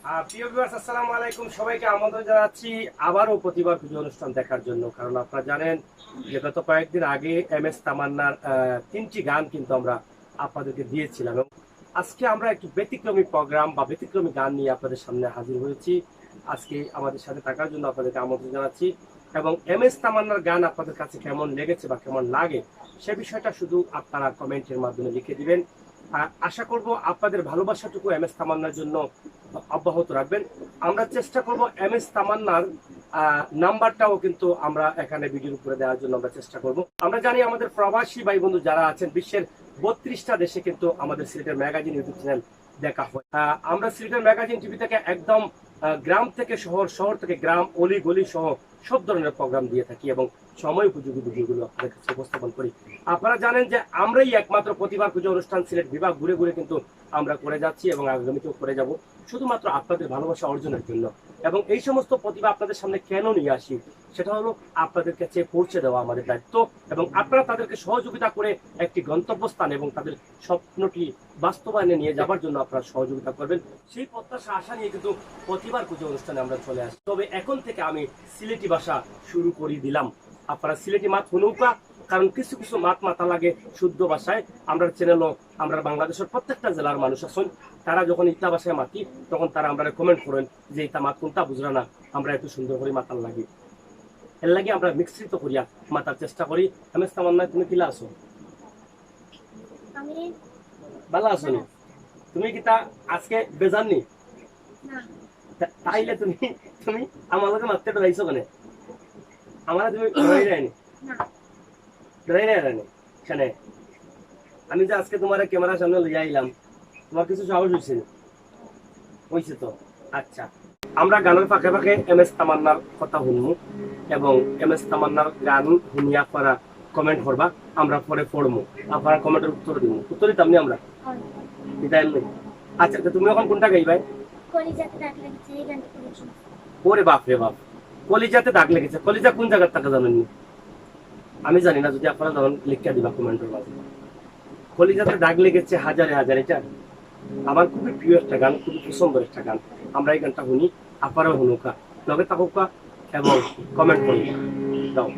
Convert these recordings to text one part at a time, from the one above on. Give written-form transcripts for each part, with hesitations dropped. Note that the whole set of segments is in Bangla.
প্রিয় ভিউয়ার্স, আসসালামু আলাইকুম। সবাইকে আমন্ত্রণ জানাচ্ছি আবারও প্রতিবার পুজো অনুষ্ঠান দেখার জন্য। কারণ আপনারা জানেন যে গত কয়েকদিন আগে MS তামান্নার 3টি গান কিন্তু আমরা আপনাদেরকে দিয়েছিলাম এবং আজকে আমরা একটু ব্যতিক্রমী প্রোগ্রাম বা ব্যতিক্রমী গান নিয়ে আপনাদের সামনে হাজির হয়েছি। আজকে আমাদের সাথে থাকার জন্য আপনাদেরকে আমন্ত্রণ জানাচ্ছি এবং MS তামান্নার গান আপনাদের কাছে কেমন লেগেছে বা কেমন লাগে সে বিষয়টা শুধু আপনারা কমেন্টের মাধ্যমে লিখে দিবেন। আশা করব আপনাদের ভালোবাসাটুকু MS তামান্নার জন্য অব্যাহত রাখবেন। আমরা চেষ্টা করব MS তামান্নার নাম্বারটাও কিন্তু আমরা এখানে ভিডিওর উপরে দেওয়ার জন্য আমরা চেষ্টা করব। আমরা জানি আমাদের প্রবাসী ভাই বন্ধু যারা আছেন বিশ্বের 32টা দেশে কিন্তু আমাদের সিলেটের ম্যাগাজিন ইউটিউব চ্যানেল দেখা হয়। আমরা সিলেটের ম্যাগাজিন টিভি থেকে একদম গ্রাম থেকে শহর, শহর থেকে গ্রাম, অলি গলি সহ সব ধরনের প্রোগ্রাম দিয়ে থাকি এবং সময় উপযোগী ভিডিওগুলো আপনাদের কাছে উপস্থাপন করি। আপনারা জানেন যে আমরাই একমাত্র প্রতিবার পুজো অনুষ্ঠান সিলেট বিভাগ ঘুরে ঘুরে কিন্তু আমরা করে যাচ্ছি এবং আগামীতেও করে যাব, শুধুমাত্র আপনাদের ভালোবাসা অর্জনের জন্য। এবং এই সমস্ত প্রতিভা আপনাদের সামনে কেন নিয়ে আসি সেটা হলো আপনাদের কাছে পৌঁছে দেওয়া আমাদের দায়িত্ব এবং আপনারা তাদেরকে সহযোগিতা করে একটি গন্তব্যস্থান এবং তাদের স্বপ্নটি বাস্তবায়নে নিয়ে যাবার জন্য আপনারা সহযোগিতা করবেন, সেই প্রত্যাশা আশা নিয়ে কিন্তু প্রতিবার পুজো অনুষ্ঠানে আমরা চলে আসি। তবে এখন থেকে আমি সিলেটি ভাষা শুরু করে দিলাম। আপনারা সিলেটি মাত হুনৌকা, কারণ কিছু কিছু মাত মাথা লাগে শুদ্ধ ভাষায়। আমরা চ্যানেলও আমরা বাংলাদেশের প্রত্যেকটা জেলার মানুষ আছেন, তারা যখন ইতা ভাষায় মাতি তখন তারা আমরা কমেন্ট করেন যে ইতা মাত কোনটা বুঝরা না, আমরা এত সুন্দর করে মাতার লাগি। এর লাগে আমরা মিশ্রিত করিয়া মাতার চেষ্টা করি। MS তামান্না, তুমি কিলা আছো? ভালো আছো নি? তুমি কি তা আজকে বেজাননি? তাইলে তুমি তুমি আমার লগে মারতে পারাইছো কেন? আমার তুমি ধরাই যায়নি সেখানে আমি যে আজকে তোমার ক্যামেরার সামনে লইয়া আইলাম, তোমার কিছু সাহস হয়েছে তো? আচ্ছা, আমরা গানের ফাঁকে ফাঁকে MS তামান্নার কথা শুনবো এবং MS তামান্নার গান শুনিয়া আপনারা কমেন্ট করবা, আমরা পরে পড়বো, আপনারা কমেন্টের উত্তর দিব। উত্তর দিতাম নি আমরা? আচ্ছা, তুমি এখন কোনটা গাইবাই? ওরে বাপ রে বাপ, কলিজাতে দাগ লেগেছে। কলিজা কোন জায়গার টাকা জানেননি? আমি জানি না, যদি আপনারা যখন লিখে দিবা কমেন্টের মাঝে। কলিজাতে দাগ লেগেছে হাজারে হাজার, এটা আমার খুবই প্রিয় একটা গান, খুবই পছন্দের একটা গান। আমরা এই গানটা শুনি, আপনারাও শুনুকা, লগে থাকুকা এবং কমেন্ট করুন। দাও।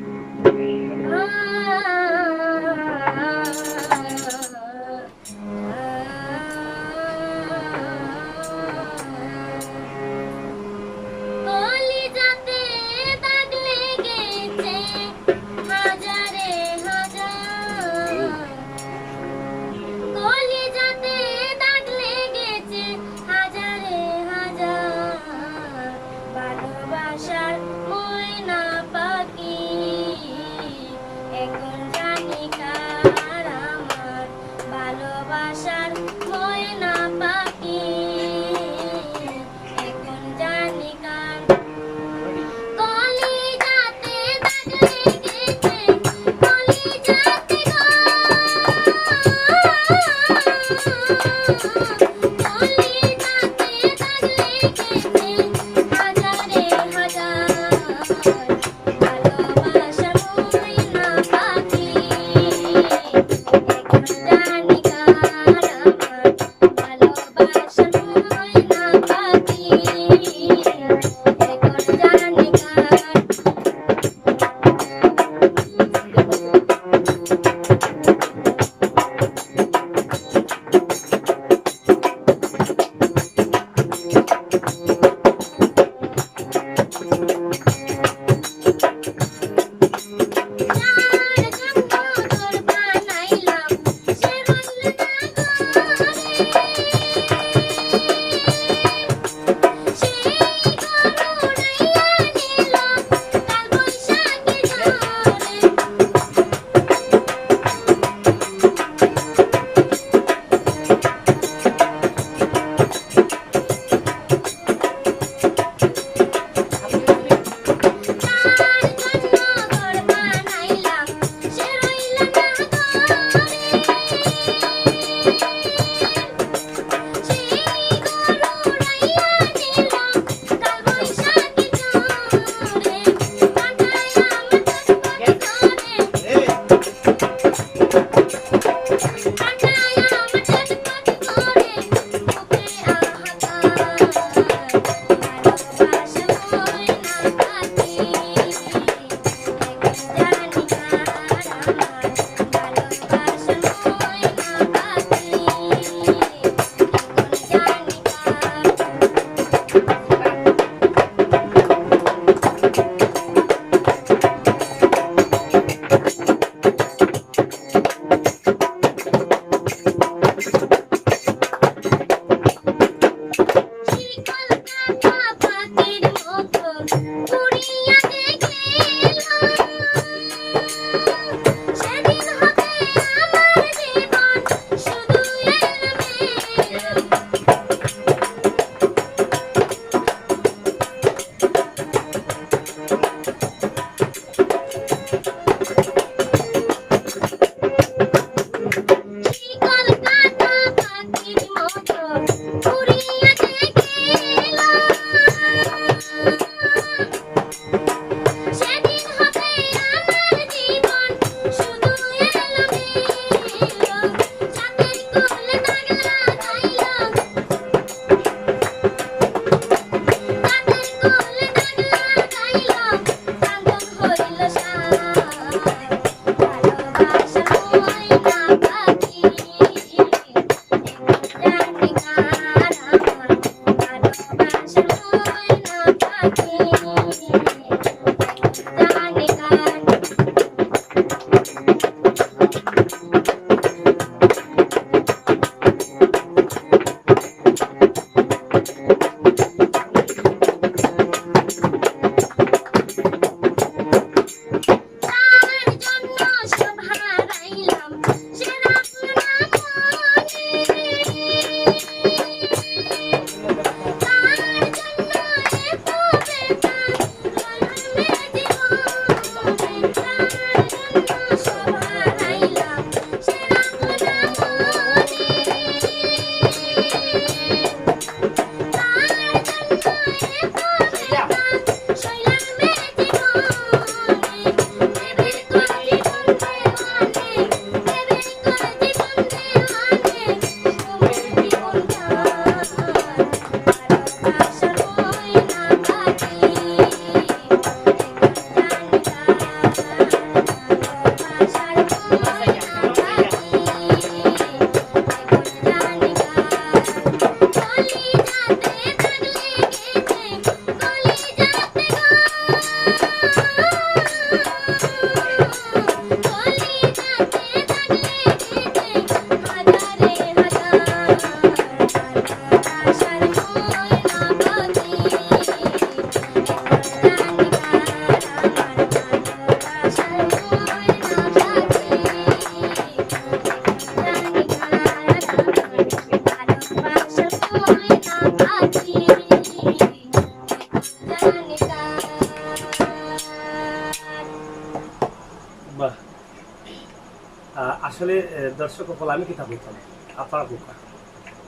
আসলে দর্শক বল আমি কিতা বলতাম আপনার বোকা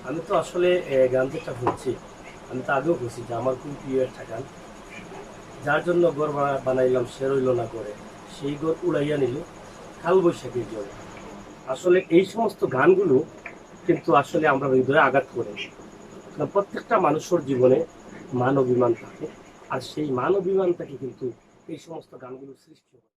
আমি তো আসলে গান যেটা হচ্ছি আমি তো আগেও বলছি যে আমার খুব প্রিয় একটা গান যার জন্য ঘর বানাইলাম সে রইল না করে সেই ঘর উড়াইয়া নিল কাল বৈশাখীর জন্য। আসলে এই সমস্ত গানগুলো কিন্তু আসলে আমরা হৃদয়ে আঘাত করে প্রত্যেকটা মানুষের জীবনে মান অভিমান থাকে আর সেই মান অভিমান থেকে কিন্তু এই সমস্ত গানগুলো সৃষ্টি হয়।